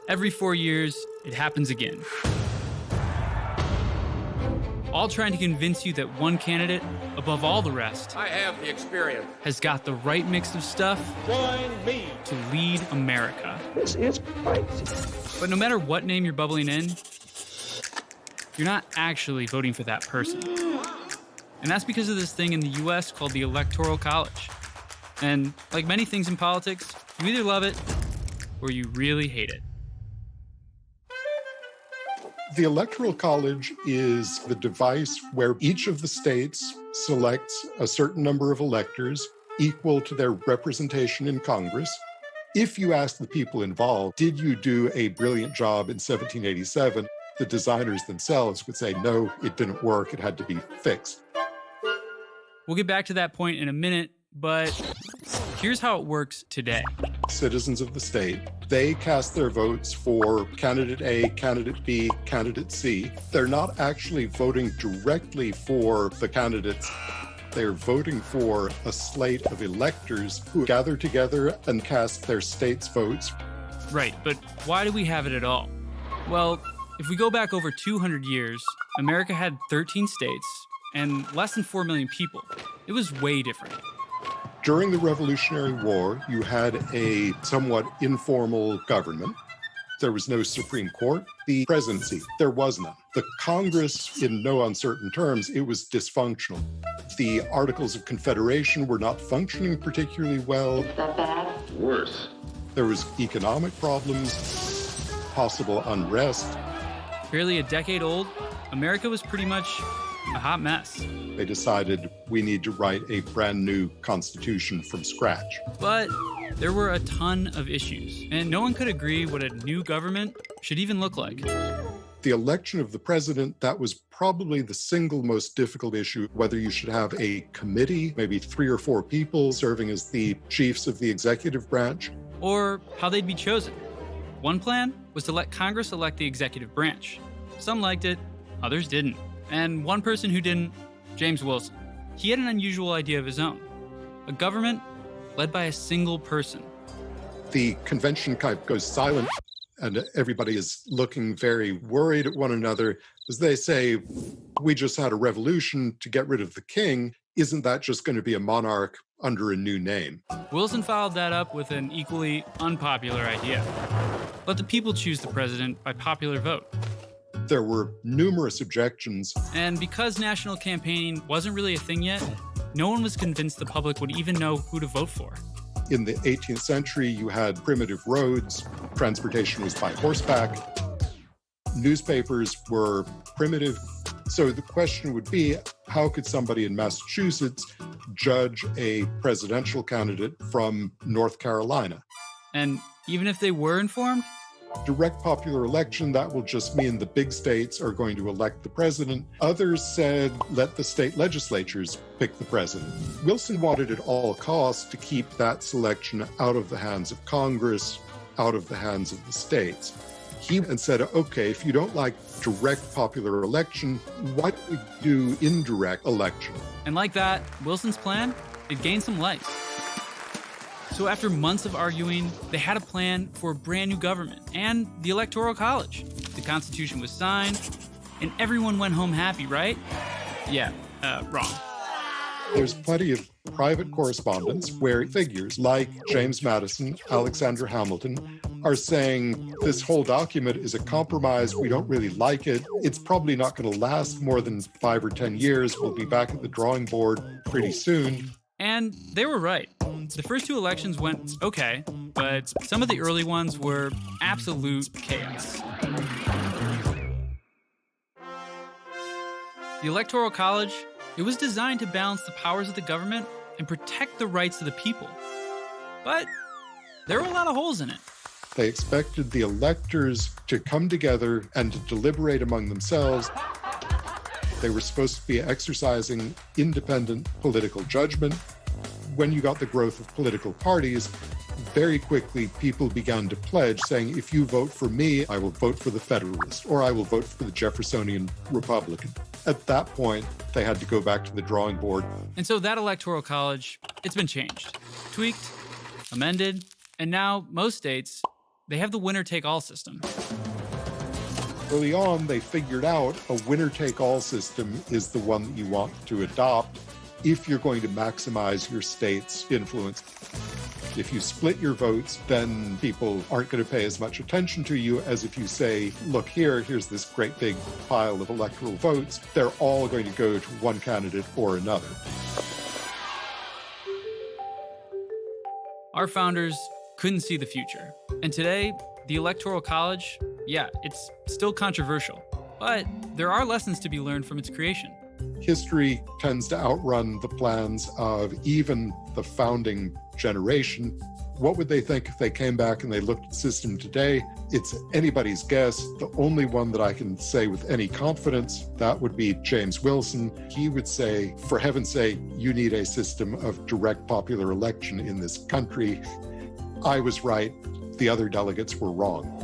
Every 4 years, it happens again. All trying to convince you that one candidate, above all the rest, I have the experience, has got the right mix of stuff join me to lead America. This is crazy. But no matter what name you're bubbling in, you're not actually voting for that person. And that's because of this thing in the US called the Electoral College. And like many things in politics, you either love it or you really hate it. The Electoral College is the device where each of the states selects a certain number of electors equal to their representation in Congress. If you ask the people involved, did you do a brilliant job in 1787? The designers themselves would say, no, it didn't work. It had to be fixed. We'll get back to that point in a minute, but here's how it works today. Citizens of the state, they cast their votes for candidate A, candidate B, candidate C. They're not actually voting directly for the candidates. They're voting for a slate of electors who gather together and cast their state's votes. Right, but why do we have it at all? Well, if we go back over 200 years, America had 13 states and less than 4 million people. It was way different. During the Revolutionary War, you had a somewhat informal government. There was no Supreme Court. The presidency, there was none. The Congress, in no uncertain terms, it was dysfunctional. The Articles of Confederation were not functioning particularly well. Is that bad? worse. There was economic problems, possible unrest. Barely a decade old, America was pretty much a hot mess. They decided we need to write a brand new constitution from scratch. But there were a ton of issues, and no one could agree what a new government should even look like. The election of the president, that was probably the single most difficult issue, whether you should have a committee, maybe 3 or 4 people serving as the chiefs of the executive branch, Or how they'd be chosen. One plan was to let Congress elect the executive branch. Some liked it, others didn't. And one person who didn't, James Wilson. He had an unusual idea of his own. A government led by a single person. the convention kind of goes silent and everybody is looking very worried at one another as they say, we just had a revolution to get rid of the king. Isn't that just going to be a monarch under a new name? Wilson followed that up with an equally unpopular idea. Let the people choose the president by popular vote. There were numerous objections. And because national campaigning wasn't really a thing yet, no one was convinced the public would even know who to vote for. In the 18th century, you had primitive roads. Transportation was by horseback. Newspapers were primitive. So the question would be, how could somebody in Massachusetts judge a presidential candidate from North Carolina? And even if they were informed, Direct popular election, that will just mean the big states are going to elect the president. Others said, let the state legislatures pick the president. Wilson wanted at all costs to keep that selection out of the hands of Congress, out of the hands of the states. He said, okay, if you don't like direct popular election, why don't we do indirect election? and like that, Wilson's plan, it gained some legs. So after months of arguing, they had a plan for a brand new government and the Electoral College. The Constitution was signed, and everyone went home happy, right? Yeah, wrong. There's plenty of private correspondence where figures like James Madison, Alexander Hamilton are saying this whole document is a compromise. We don't really like it. It's probably not going to last more than 5 or 10 years. We'll be back at the drawing board pretty soon. And they were right. The first 2 elections went okay, but some of the early ones were absolute chaos. The Electoral College, it was designed to balance the powers of the government and protect the rights of the people. But there were a lot of holes in it. They expected the electors to come together and to deliberate among themselves. They were supposed to be exercising independent political judgment. When you got the growth of political parties, very quickly people began to pledge saying, if you vote for me, I will vote for the Federalist, or I will vote for the Jeffersonian Republican. At that point, they had to go back to the drawing board. And so that Electoral College, it's been changed, tweaked, amended, and now most states, they have the winner-take-all system. Early on, they figured out a winner-take-all system is the one that you want to adopt if you're going to maximize your state's influence. If you split your votes, then people aren't going to pay as much attention to you as if you say, look here's this great big pile of electoral votes. They're all going to go to one candidate or another. Our founders couldn't see the future. And today, the Electoral College, it's still controversial, but there are lessons to be learned from its creation. History tends to outrun the plans of even the founding generation. What would they think if they came back and they looked at the system today? It's anybody's guess. The only one that I can say with any confidence, that would be James Wilson. He would say, for heaven's sake, you need a system of direct popular election in this country. I was right. The other delegates were wrong.